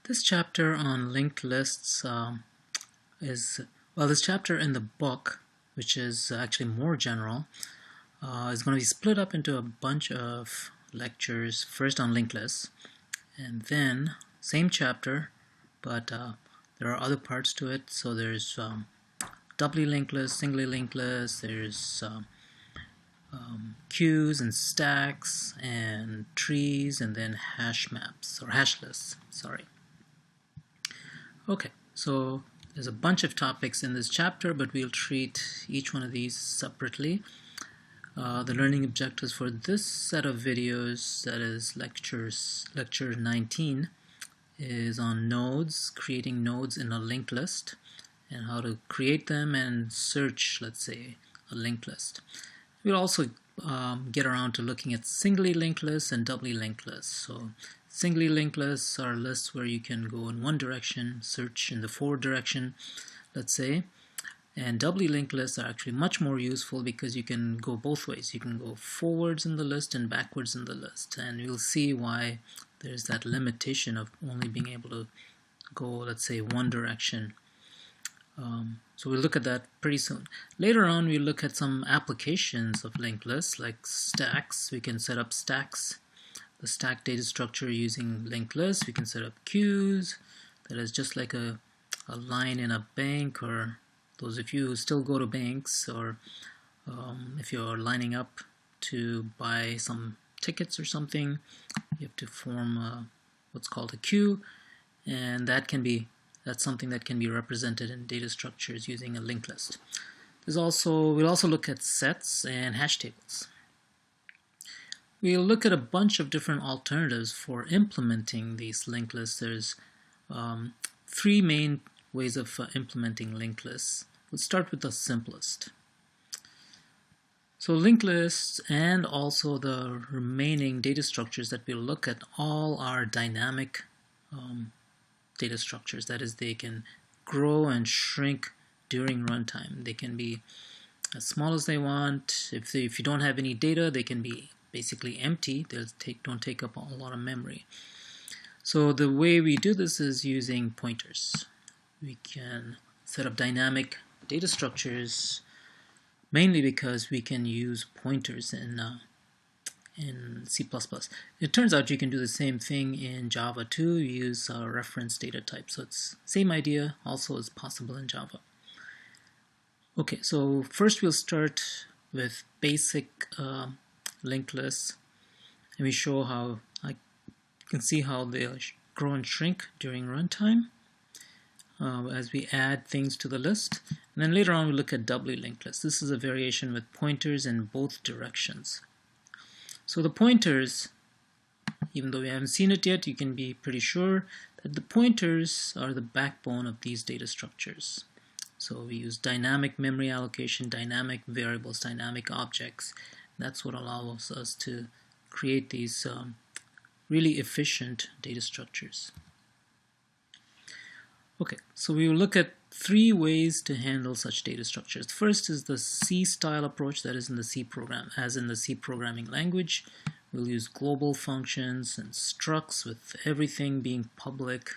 This chapter on linked lists this chapter in the book, which is actually more general, is going to be split up into a bunch of lectures, first on linked lists, and then same chapter, but there are other parts to it. So there's doubly linked lists, singly linked lists, there's queues and stacks and trees, and then hash maps or hash lists, sorry. Okay, so there's a bunch of topics in this chapter, but we'll treat each one of these separately. The learning objectives for this set of videos, that is lecture 19, is on nodes, creating nodes in a linked list, and how to create them and search, let's say, a linked list. We'll also get around to looking at singly linked lists and doubly linked lists. So singly linked lists are lists where you can go in one direction, search in the forward direction, let's say. And doubly linked lists are actually much more useful because you can go both ways. You can go forwards in the list and backwards in the list. And you'll see why there's that limitation of only being able to go, let's say, one direction. So we'll look at that pretty soon. Later on, we'll look at some applications of linked lists, like stacks. We can set up stacks, the stack data structure using linked lists. We can set up queues, that is just like a line in a bank, or those of you who still go to banks, or if you're lining up to buy some tickets or something, you have to form what's called a queue, and that's something that can be represented in data structures using a linked list. We'll also look at sets and hash tables. We'll look at a bunch of different alternatives for implementing these linked lists. There's three main ways of implementing linked lists. We'll start with the simplest. So linked lists and also the remaining data structures that we'll look at all are dynamic data structures. That is, they can grow and shrink during runtime. They can be as small as they want. If you don't have any data, they can be basically empty. They don't take up a lot of memory. So the way we do this is using pointers. We can set up dynamic data structures mainly because we can use pointers in C++. It turns out you can do the same thing in Java too. You use a reference data type. So it's same idea, also is possible in Java. Okay, so first we'll start with basic linked lists, and we show how you can see how they grow and shrink during runtime as we add things to the list. And then later on we'll look at doubly linked lists. This is a variation with pointers in both directions. So the pointers, even though we haven't seen it yet, you can be pretty sure that the pointers are the backbone of these data structures. So we use dynamic memory allocation, dynamic variables, dynamic objects. That's what allows us to create these really efficient data structures. Okay, so we will look at three ways to handle such data structures. First is the C style approach, that is in the C program. As in the C programming language, we'll use global functions and structs with everything being public.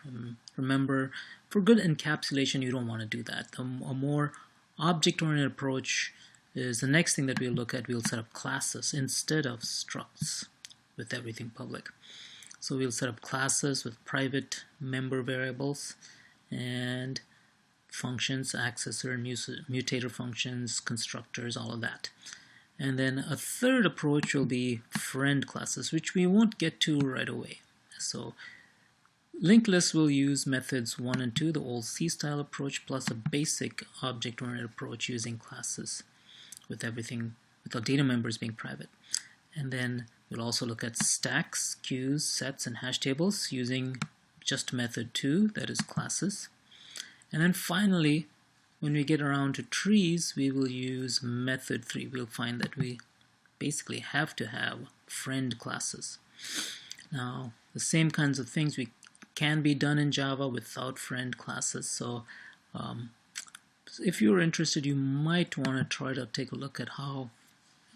Remember, for good encapsulation, you don't want to do that. A more object-oriented approach is the next thing that we'll look at. We'll set up classes instead of structs with everything public. So we'll set up classes with private member variables and functions, accessor, mutator functions, constructors, all of that. And then a third approach will be friend classes, which we won't get to right away. So linked lists will use methods 1 and 2, the old C style approach, plus a basic object-oriented approach using classes with everything, with the data members being private. And then we'll also look at stacks, queues, sets, and hash tables using just method 2, that is classes. And then finally, when we get around to trees, we will use method 3. We'll find that we basically have to have friend classes. Now, the same kinds of things can be done in Java without friend classes. So if you're interested, you might want to try to take a look at how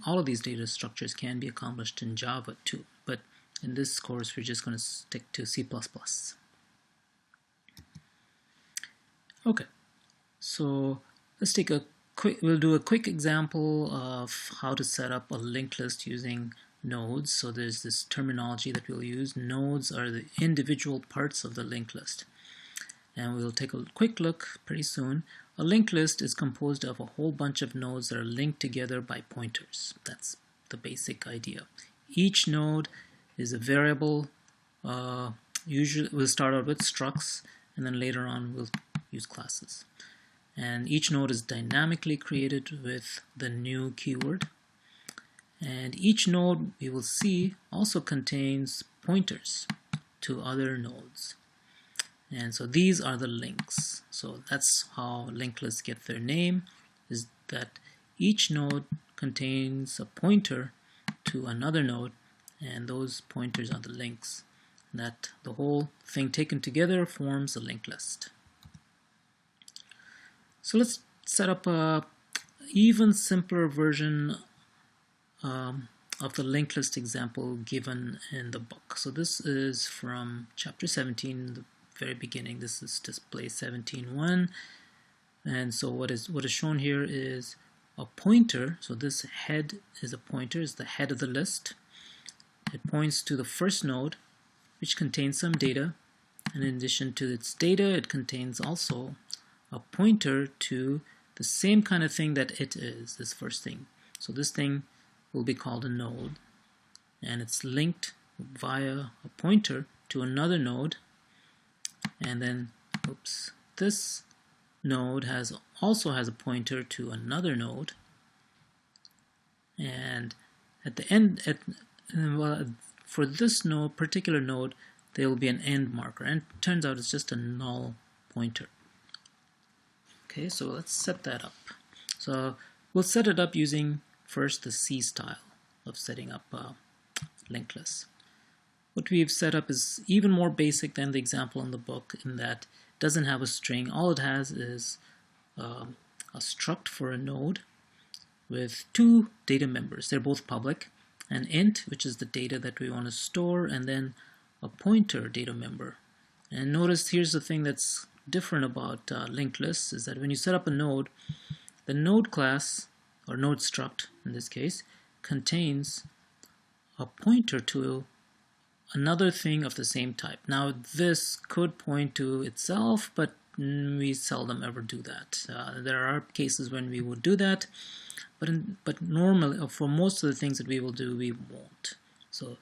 all of these data structures can be accomplished in Java too. But in this course, we're just going to stick to C++. Okay, so let's take a we'll do a quick example of how to set up a linked list using nodes. So there's this terminology that we'll use. Nodes are the individual parts of the linked list. And we'll take a quick look pretty soon. A linked list is composed of a whole bunch of nodes that are linked together by pointers. That's the basic idea. Each node is a variable. Usually we'll start out with structs, and then later on we'll use classes. And each node is dynamically created with the new keyword. And each node, we will see, also contains pointers to other nodes. And so these are the links. So that's how linked lists get their name, is that each node contains a pointer to another node, and those pointers are the links. That the whole thing taken together forms a linked list. So let's set up a even simpler version of the linked list example given in the book. So this is from chapter 17, the very beginning. This is display 17.1, and so what is shown here is a pointer. So this head is a pointer, is the head of the list. It points to the first node, which contains some data, and in addition to its data, it contains also a pointer to the same kind of thing that it is, this first thing. So this thing will be called a node, and it's linked via a pointer to another node, and then this node also has a pointer to another node, and at the end, for this node, particular node, there will be an end marker, and it turns out it's just a null pointer. Okay, so let's set that up. So we'll set it up using first the C style of setting up linked lists. What we've set up is even more basic than the example in the book, in that it doesn't have a string. All it has is a struct for a node with two data members. They're both public. An int, which is the data that we want to store, and then a pointer data member. And notice here's the thing that's different about linked lists, is that when you set up a node, the node class, or node struct in this case, contains a pointer to another thing of the same type. Now this could point to itself, but we seldom ever do that. There are cases when we would do that, but normally, for most of the things that we will do, we won't. So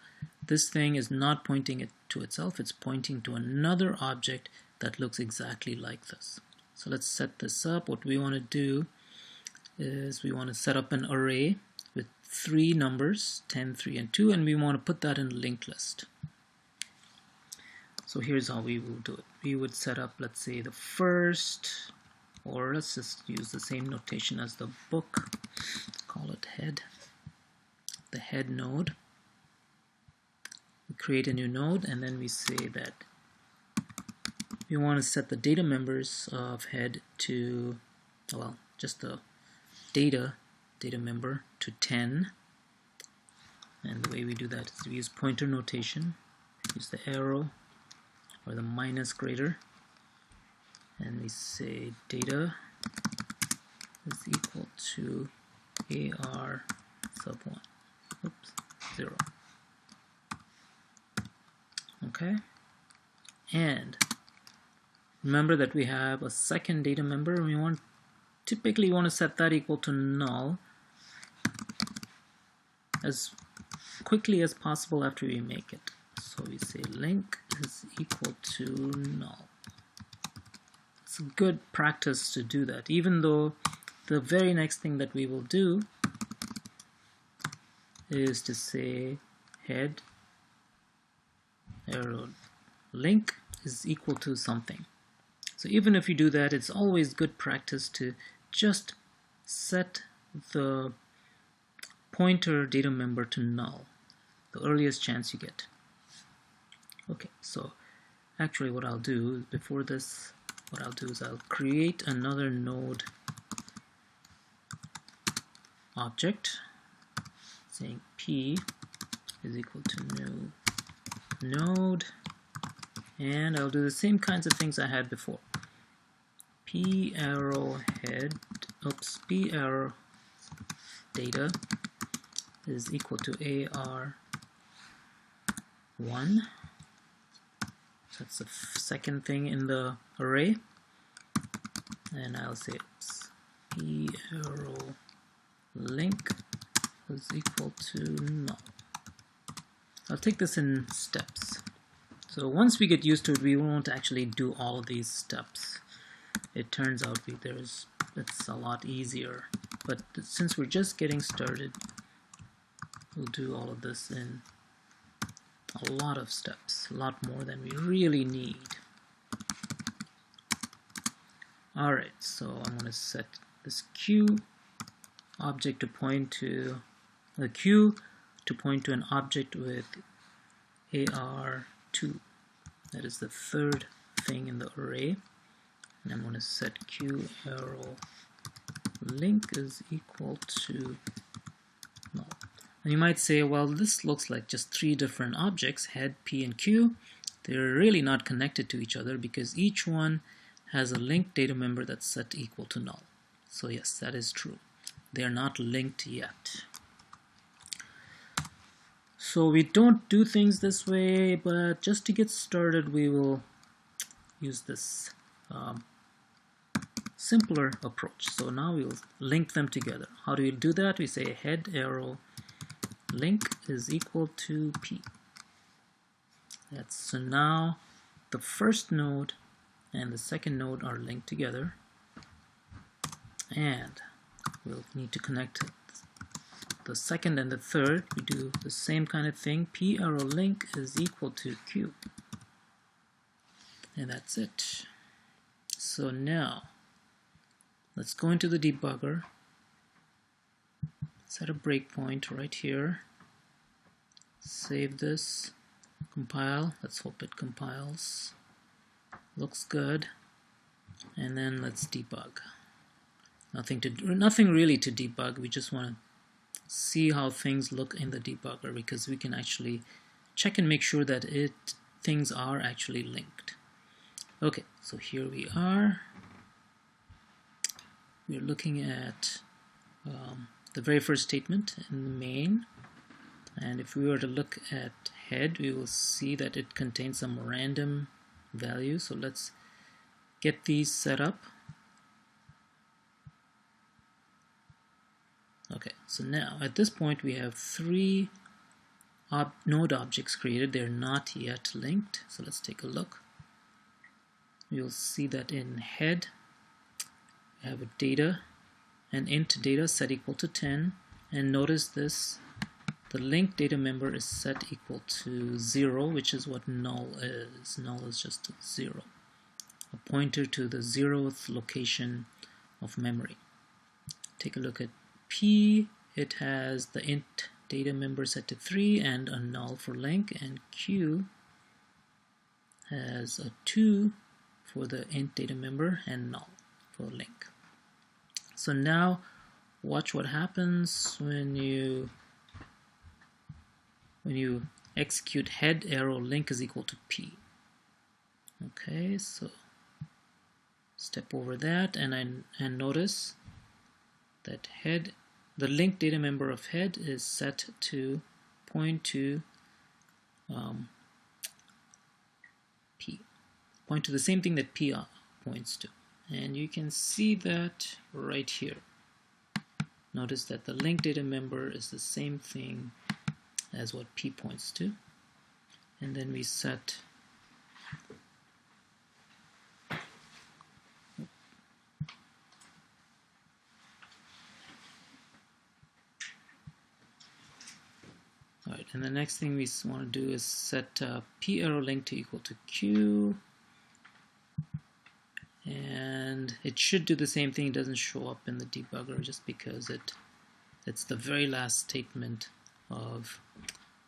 this thing is not pointing it to itself, it's pointing to another object that looks exactly like this. So let's set this up. What we want to do is we want to set up an array with 3 numbers, 10, 3, and 2, and we want to put that in a linked list. So here's how we will do it. We would set up, let's say, the first, or let's just use the same notation as the book, call it head, the head node. We create a new node, and then we say that we want to set the data members of head to, well, just the data member to 10. And the way we do that is we use pointer notation, use the arrow or the minus greater, and we say data is equal to AR sub 1, 0. Okay, and remember that we have a second data member, and we typically want to set that equal to null as quickly as possible after we make it. So we say link is equal to null. It's a good practice to do that, even though the very next thing that we will do is to say head arrow link is equal to something. So even if you do that, it's always good practice to just set the pointer data member to null, the earliest chance you get. Okay, so actually what I'll do before this, what I'll do is I'll create another node object saying p is equal to new node, and I'll do the same kinds of things I had before. p arrow head, p arrow data is equal to AR1. That's the second thing in the array. And I'll say p arrow link is equal to null. I'll take this in steps. So once we get used to it, we won't actually do all of these steps. It turns out it's a lot easier. But since we're just getting started, we'll do all of this in a lot of steps, a lot more than we really need. Alright, so I'm going to set this Q object to point to the Q to point to an object with AR2. That is the third thing in the array. And I'm going to set Q arrow link is equal to null. And you might say, well, this looks like just three different objects, head, P, and Q. They're really not connected to each other because each one has a linked data member that's set equal to null. So yes, that is true. They are not linked yet. So we don't do things this way, but just to get started, we will use this simpler approach. So now we'll link them together. How do we do that? We say head arrow link is equal to P. So now the first node and the second node are linked together, and we'll need to connect the second and the third. We do the same kind of thing. P arrow link is equal to Q, and that's it. So now let's go into the debugger, set a breakpoint right here, save this, compile. Let's hope it compiles. Looks good. And then let's debug. Nothing really to debug. We just want to see how things look in the debugger, because we can actually check and make sure that things are actually linked. Okay, so here we are. We're looking at the very first statement in the main. And if we were to look at head, we will see that it contains some random values. So let's get these set up. Okay, so now at this point we have three node objects created. They're not yet linked. So let's take a look. You'll see that in head we have a data, an int data set equal to 10, and notice this, the linked data member is set equal to 0, which is what null is. Null is just 0, a pointer to the 0th location of memory. Take a look at P. It has the int data member set to 3 and a null for link, and Q has a 2 for the int data member and null for link. So now watch what happens when you execute head arrow link is equal to P. Okay, so step over that and notice that head, the linked data member of head is set to point to P, point to the same thing that P points to. And you can see that right here. Notice that the linked data member is the same thing as what P points to. And then we set Alright, and the next thing we want to do is set P arrow link to equal to Q. And it should do the same thing. It doesn't show up in the debugger just because it's the very last statement of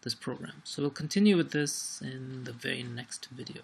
this program. So we'll continue with this in the very next video.